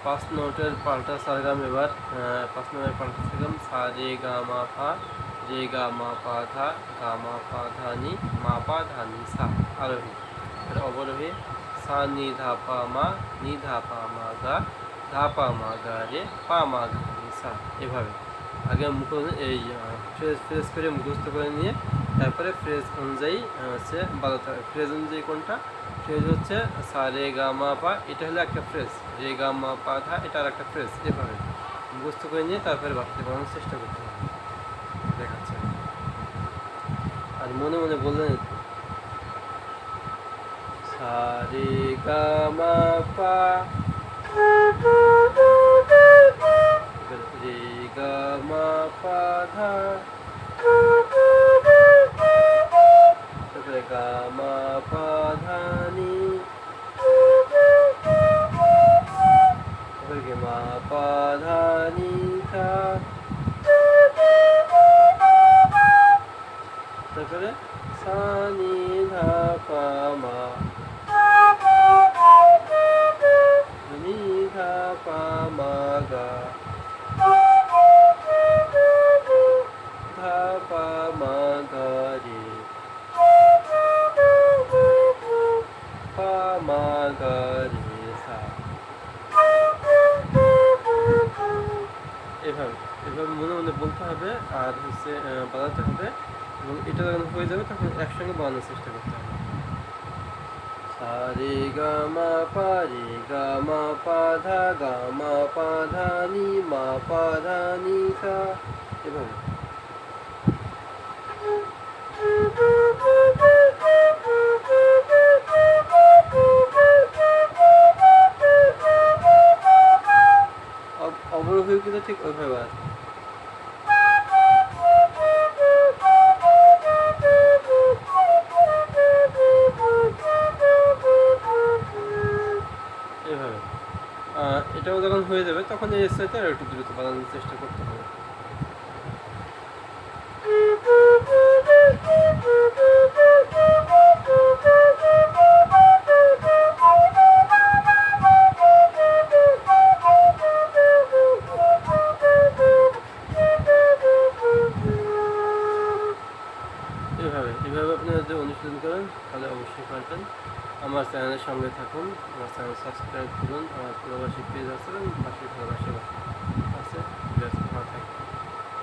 পাঁচ নোটের পাল্টা সারগাম। এবার পাঁচ নোটের পাল্টা সারগাম সা রে গা মা পা রে গা মা পা ধা গা মা পা ধা নি মা পা ধা নি সা আরোহী। এটা অবরোহী সা নি ধা পা মা নি ধা পা মা গা ধা পা মা গা রে পা মা ধা নি সা। এভাবে আগে মুখ এই ফ্রেজ করে মুখস্থ করে নিয়ে তারপরে ফ্রেজ অনুযায়ী হচ্ছে বাজাতে হবে। ফ্রেজ অনুযায়ী কোনটা? ফ্রেজ হচ্ছে সা রে গা মা পা, এটা হলো একটা ফ্রেজ। রে গা মা পা ধা, এটা আর একটা ফ্রেজ। এভাবে মুখস্থ করে নিয়ে তারপরে বাড়তে বানানোর চেষ্টা করতে হবে। দেখাচ্ছে আর মনে মনে বললেন সা রে গা মা পা রে গা মা পা ধা তারপরে গা মা পা ধা নি তারপরে মা পা ধা নি থা তারপরে সা নি ধা পা মা নি ধা পা মা গা ধা পা মা গা রে পা মা গা রে সা। এভাবে এভাবে মনে মনে বলতে হবে আর হচ্ছে বাজাতে হবে, এবং এটা যখন হয়ে যাবে তখন একসঙ্গে বানানোর চেষ্টা করতে হবে। সা রে গা মা পা রে গা মা পা ধা গা মা পা ধা নি মা পা ধা নি সা। এভাবে অবরোহী কিন্তু ঠিক ওইভাবে আছে। এভাবে এটাও যখন হয়ে যাবে তখন এই সাথে আর একটু দ্রুত বানানোর চেষ্টা করতে হবে। এভাবে আপনি যদি অনুশীলন করেন তাহলে অবশ্যই পারবেন। আমার চ্যানেলের সঙ্গে থাকুন, আমার চ্যানেল সাবস্ক্রাইব করুন। আমার প্রবাসী পেজ আছে, পাশে প্রবাসী